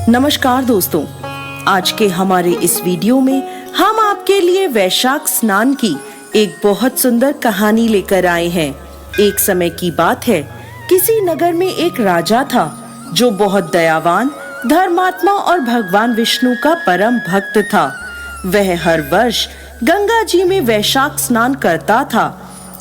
नमस्कार दोस्तों, आज के हमारे इस वीडियो में हम आपके लिए वैशाख स्नान की एक बहुत सुंदर कहानी लेकर आए हैं। एक समय की बात है, किसी नगर में एक राजा था जो बहुत दयावान, धर्मात्मा और भगवान विष्णु का परम भक्त था। वह हर वर्ष गंगा जी में वैशाख स्नान करता था।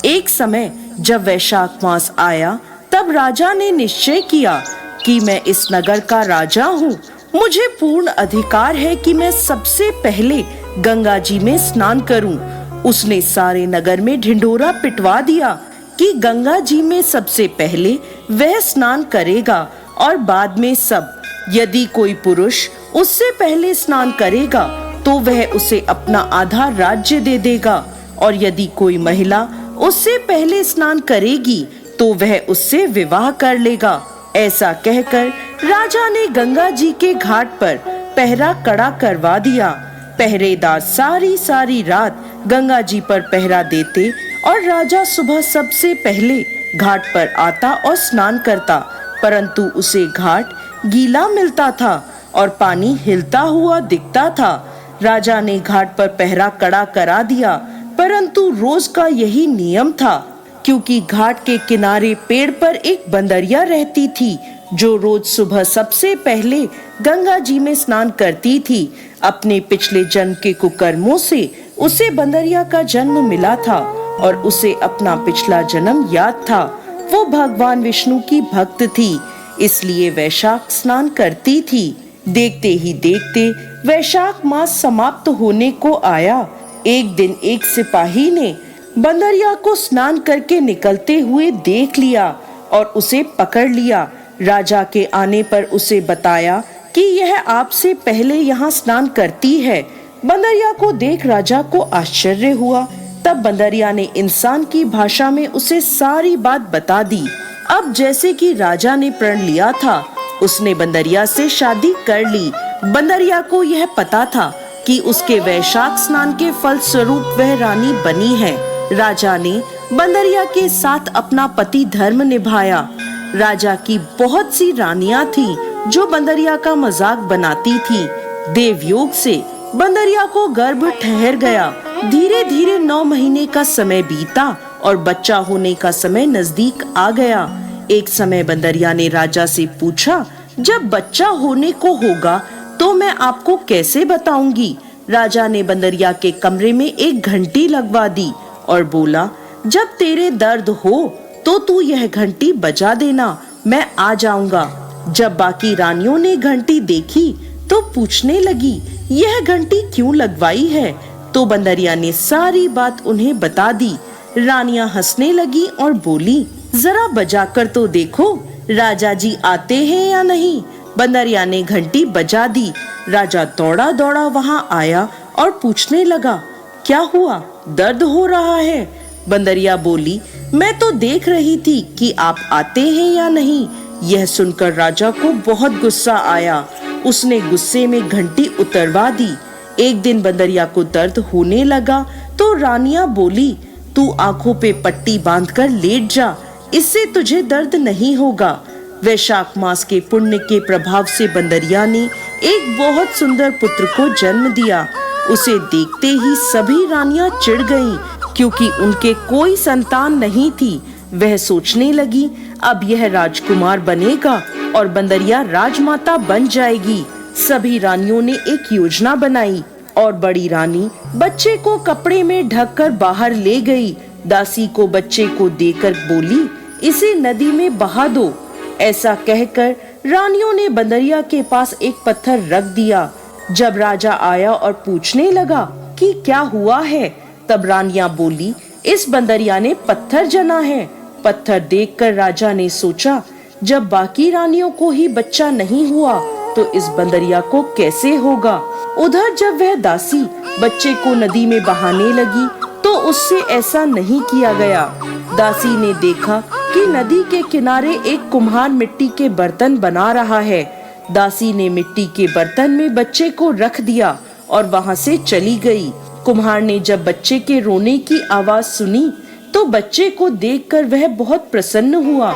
एक समय जब वैशाख मास आया, तब राजा ने निश्चय किया कि मैं इस नगर का राजा हूँ। मुझे पूर्ण अधिकार है कि मैं सबसे पहले गंगा जी में स्नान करूं। उसने सारे नगर में ढिंढोरा पिटवा दिया कि गंगा जी में सबसे पहले वह स्नान करेगा और बाद में सब। यदि कोई पुरुष उससे पहले स्नान करेगा तो वह उसे अपना आधा राज्य दे देगा, और यदि कोई महिला उससे पहले स्नान करेगी तो वह उससे विवाह कर लेगा। ऐसा कहकर राजा ने गंगा जी के घाट पर पहरा कड़ा करवा दिया। पहरेदार सारी रात गंगा जी पर पहरा देते और राजा सुबह सबसे पहले घाट पर आता और स्नान करता, परंतु उसे घाट गीला मिलता था और पानी हिलता हुआ दिखता था। राजा ने घाट पर पहरा कड़ा करा दिया, परंतु रोज का यही नियम था, क्योंकि घाट के किनारे पेड़ पर एक बंदरिया रहती थी जो रोज सुबह सबसे पहले गंगा जी में स्नान करती थी। अपने पिछले जन्म के कुकर्मों से उसे बंदरिया का जन्म मिला था और उसे अपना पिछला जन्म याद था। वो भगवान विष्णु की भक्त थी, इसलिए वैशाख स्नान करती थी। देखते ही देखते वैशाख मास समाप्त होने को आया। एक दिन एक सिपाही ने बंदरिया को स्नान करके निकलते हुए देख लिया और उसे पकड़ लिया। राजा के आने पर उसे बताया कि यह आपसे पहले यहाँ स्नान करती है। बंदरिया को देख राजा को आश्चर्य हुआ। तब बंदरिया ने इंसान की भाषा में उसे सारी बात बता दी। अब जैसे कि राजा ने प्रण लिया था, उसने बंदरिया से शादी कर ली। बंदरिया को यह पता था कि उसके वैशाख स्नान के फल स्वरूप वह रानी बनी है। राजा ने बंदरिया के साथ अपना पति धर्म निभाया। राजा की बहुत सी रानियां थीं जो बंदरिया का मजाक बनाती थीं। देवयोग से बंदरिया को गर्भ ठहर गया। धीरे धीरे 9 महीने का समय बीता और बच्चा होने का समय नजदीक आ गया। एक समय बंदरिया ने राजा से पूछा, जब बच्चा होने को होगा तो मैं आपको कैसे बताऊंगी? राजा ने बंदरिया के कमरे में एक घंटी लगवा दी और बोला, जब तेरे दर्द हो तो तू यह घंटी बजा देना, मैं आ जाऊंगा। जब बाकी रानियों ने घंटी देखी तो पूछने लगी, यह घंटी क्यों लगवाई है? तो बंदरिया ने सारी बात उन्हें बता दी। रानियां हंसने लगी और बोली, जरा बजाकर तो देखो राजा जी आते हैं या नहीं। बंदरिया ने घंटी बजा दी। राजा दौड़ा दौड़ा वहां आया और पूछने लगा, क्या हुआ, दर्द हो रहा है? बंदरिया बोली, मैं तो देख रही थी कि आप आते हैं या नहीं। यह सुनकर राजा को बहुत गुस्सा आया। उसने गुस्से में घंटी उतरवा दी। एक दिन बंदरिया को दर्द होने लगा तो रानियां बोली, तू आंखों पे पट्टी बांधकर लेट जा, इससे तुझे दर्द नहीं होगा। वैशाख मास के पुण्य के प्रभाव से बंदरिया ने एक बहुत सुंदर पुत्र को जन्म दिया। उसे देखते ही सभी रानियां चिढ़ गईं, क्योंकि उनके कोई संतान नहीं थी। वह सोचने लगी, अब यह राजकुमार बनेगा और बंदरिया राजमाता बन जाएगी। सभी रानियों ने एक योजना बनाई और बड़ी रानी बच्चे को कपड़े में ढककर बाहर ले गई। दासी को बच्चे को देकर बोली, इसे नदी में बहा दो। ऐसा कहकर रानियों ने बंदरिया के पास एक पत्थर रख दिया। जब राजा आया और पूछने लगा कि क्या हुआ है, तब रानियां बोली, इस बंदरिया ने पत्थर जना है। पत्थर देखकर राजा ने सोचा, जब बाकी रानियों को ही बच्चा नहीं हुआ तो इस बंदरिया को कैसे होगा। उधर जब वह दासी बच्चे को नदी में बहाने लगी तो उससे ऐसा नहीं किया गया। दासी ने देखा कि नदी के किनारे एक कुम्हार मिट्टी के बर्तन बना रहा है। दासी ने मिट्टी के बर्तन में बच्चे को रख दिया और वहां से चली गई। कुम्हार ने जब बच्चे के रोने की आवाज सुनी तो बच्चे को देखकर वह बहुत प्रसन्न हुआ,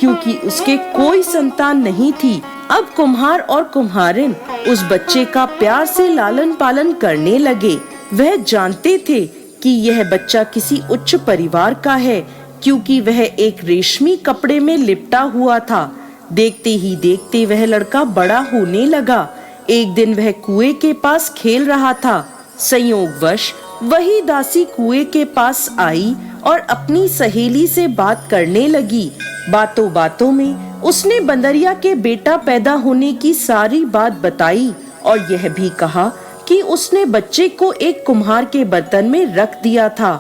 क्योंकि उसके कोई संतान नहीं थी अब कुम्हार और कुम्हारिन उस बच्चे का प्यार से लालन पालन करने लगे। वह जानते थे कि यह बच्चा किसी उच्च परिवार का है, क्योंकि वह एक रेशमी कपड़े में लिपटा हुआ था। देखते ही देखते वह लड़का बड़ा होने लगा। एक दिन वह कुएं के पास खेल रहा था। संयोगवश वही दासी कुएं के पास आई और अपनी सहेली से बात करने लगी। बातों बातों में उसने बंदरिया के बेटा पैदा होने की सारी बात बताई और यह भी कहा कि उसने बच्चे को एक कुम्हार के बर्तन में रख दिया था।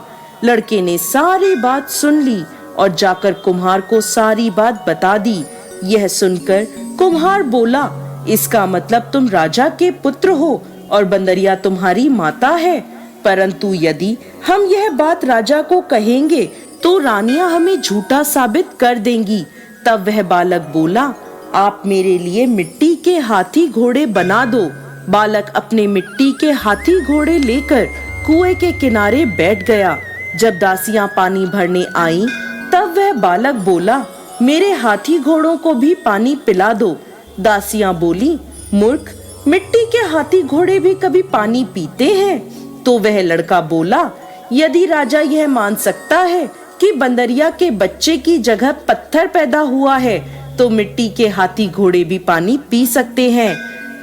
लड़के ने सारी बात सुन ली और जाकर कुम्हार को सारी बात बता दी। यह सुनकर कुम्हार बोला, इसका मतलब तुम राजा के पुत्र हो और बंदरिया तुम्हारी माता है। परंतु यदि हम यह बात राजा को कहेंगे तो रानियां हमें झूठा साबित कर देंगी। तब वह बालक बोला, आप मेरे लिए मिट्टी के हाथी घोड़े बना दो। बालक अपने मिट्टी के हाथी घोड़े लेकर कुएं के किनारे बैठ गया। जब दासियां पानी भरने आईं, तब वह बालक बोला, मेरे हाथी घोड़ों को भी पानी पिला दो। दासियां बोली, मूर्ख, मिट्टी के हाथी घोड़े भी कभी पानी पीते हैं? तो वह लड़का बोला, यदि राजा यह मान सकता है कि बंदरिया के बच्चे की जगह पत्थर पैदा हुआ है, तो मिट्टी के हाथी घोड़े भी पानी पी सकते हैं।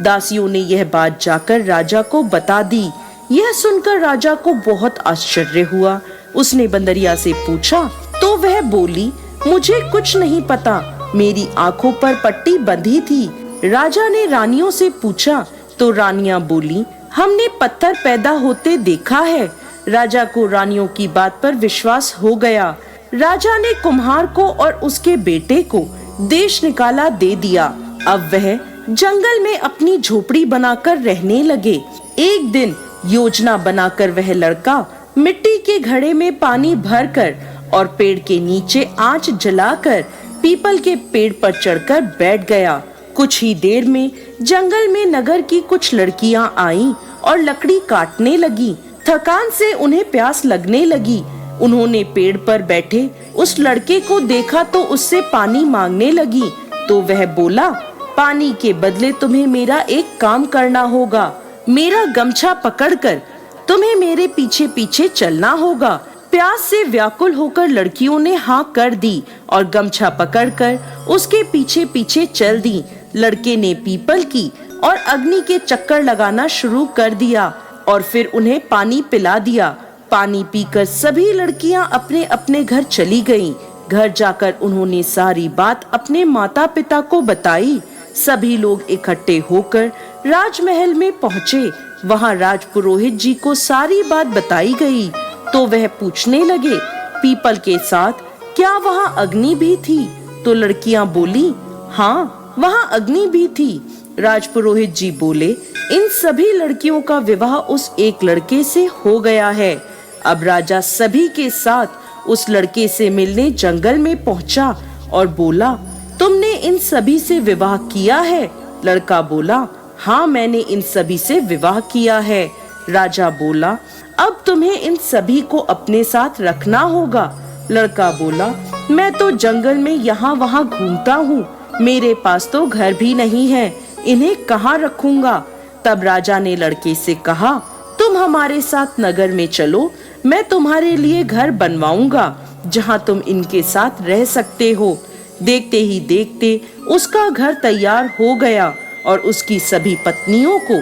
दासियों ने यह बात जाकर राजा को बता दी। यह सुनकर राजा को बहुत आश्चर्य हुआ। उसने बंदरिया से पूछा तो वह बोली, मुझे कुछ नहीं पता, मेरी आंखों पर पट्टी बंधी थी। राजा ने रानियों से पूछा तो रानियां बोली, हमने पत्थर पैदा होते देखा है। राजा को रानियों की बात पर विश्वास हो गया। राजा ने कुम्हार को और उसके बेटे को देश निकाला दे दिया। अब वह जंगल में अपनी झोपड़ी बनाकर रहने लगे। एक दिन योजना बनाकर वह लड़का मिट्टी के घड़े में पानी भरकर और पेड़ के नीचे आंच जलाकर पीपल के पेड़ पर चढ़कर बैठ गया। कुछ ही देर में जंगल में नगर की कुछ लड़कियां आईं और लकड़ी काटने लगी। थकान से उन्हें प्यास लगने लगी। उन्होंने पेड़ पर बैठे उस लड़के को देखा तो उससे पानी मांगने लगी। तो वह बोला, पानी के बदले तुम्हें मेरा एक काम करना होगा। मेरा गमछा पकड़कर तुम्हें मेरे पीछे पीछे चलना होगा। प्यास से व्याकुल होकर लड़कियों ने हाँ कर दी और गमछा पकड़कर उसके पीछे पीछे चल दी। लड़के ने पीपल की और अग्नि के चक्कर लगाना शुरू कर दिया और फिर उन्हें पानी पिला दिया। पानी पीकर सभी लड़कियां अपने अपने घर चली गईं। घर जाकर उन्होंने सारी बात अपने माता पिता को बताई। सभी लोग इकट्ठे होकर राजमहल में पहुँचे। वहाँ राजपुरोहित जी को सारी बात बताई गई। तो वह पूछने लगे, पीपल के साथ क्या वहाँ अग्नि भी थी? तो लड़कियां बोली, हाँ, वहाँ अग्नि भी थी। राजपुरोहित जी बोले, इन सभी लड़कियों का विवाह उस एक लड़के से हो गया है। अब राजा सभी के साथ उस लड़के से मिलने जंगल में पहुंचा और बोला, तुमने इन सभी से विवाह किया है? लड़का बोला, हाँ, मैंने इन सभी से विवाह किया है। राजा बोला, अब तुम्हें इन सभी को अपने साथ रखना होगा। लड़का बोला, मैं तो जंगल में यहाँ वहाँ घूमता हूँ, मेरे पास तो घर भी नहीं है, इन्हें कहाँ रखूंगा? तब राजा ने लड़के से कहा, तुम हमारे साथ नगर में चलो, मैं तुम्हारे लिए घर बनवाऊंगा जहाँ तुम इनके साथ रह सकते हो। देखते ही देखते उसका घर तैयार हो गया और उसकी सभी पत्नियों को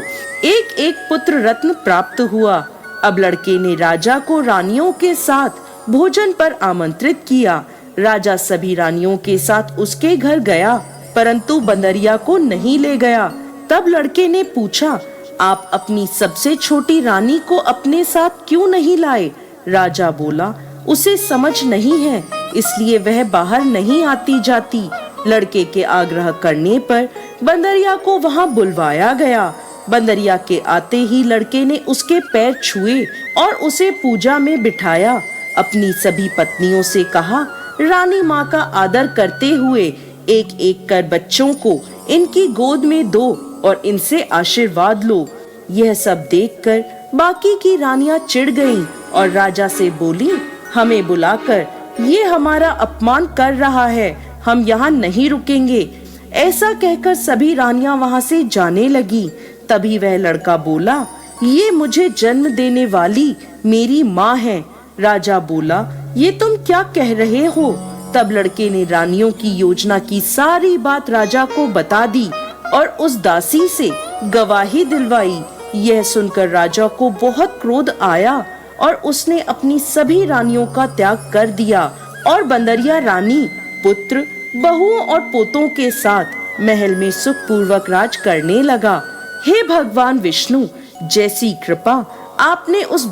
एक एक पुत्र रत्न प्राप्त हुआ। अब लड़के ने राजा को रानियों के साथ भोजन पर आमंत्रित किया। राजा सभी रानियों के साथ उसके घर गया, परंतु बंदरिया को नहीं ले गया। तब लड़के ने पूछा, आप अपनी सबसे छोटी रानी को अपने साथ क्यों नहीं लाए? राजा बोला, उसे समझ नहीं है, इसलिए वह बाहर नहीं आती जाती। लड़के के आग्रह करने पर बंदरिया को वहाँ बुलवाया गया। बंदरिया के आते ही लड़के ने उसके पैर छुए और उसे पूजा में बिठाया। अपनी सभी पत्नियों से कहा, रानी माँ का आदर करते हुए एक एक कर बच्चों को इनकी गोद में दो और इनसे आशीर्वाद लो। यह सब देखकर बाकी की रानियां चिढ़ गईं और राजा से बोली, हमें बुलाकर ये हमारा अपमान कर रहा है, हम यहाँ नहीं रुकेंगे। ऐसा कहकर सभी रानियां वहां से जाने लगी। तभी वह लड़का बोला, ये मुझे जन्म देने वाली मेरी माँ है। राजा बोला, ये तुम क्या कह रहे हो? तब लड़के ने रानियों की योजना की सारी बात राजा को बता दी और उस दासी से गवाही दिलवाई। यह सुनकर राजा को बहुत क्रोध आया और उसने अपनी सभी रानियों का त्याग कर दिया और बंदरिया रानी पुत्र, बहुओं और पोतों के साथ महल में सुखपूर्वक राज करने लगा। हे भगवान विष्णु, जैसी कृपा आपने उस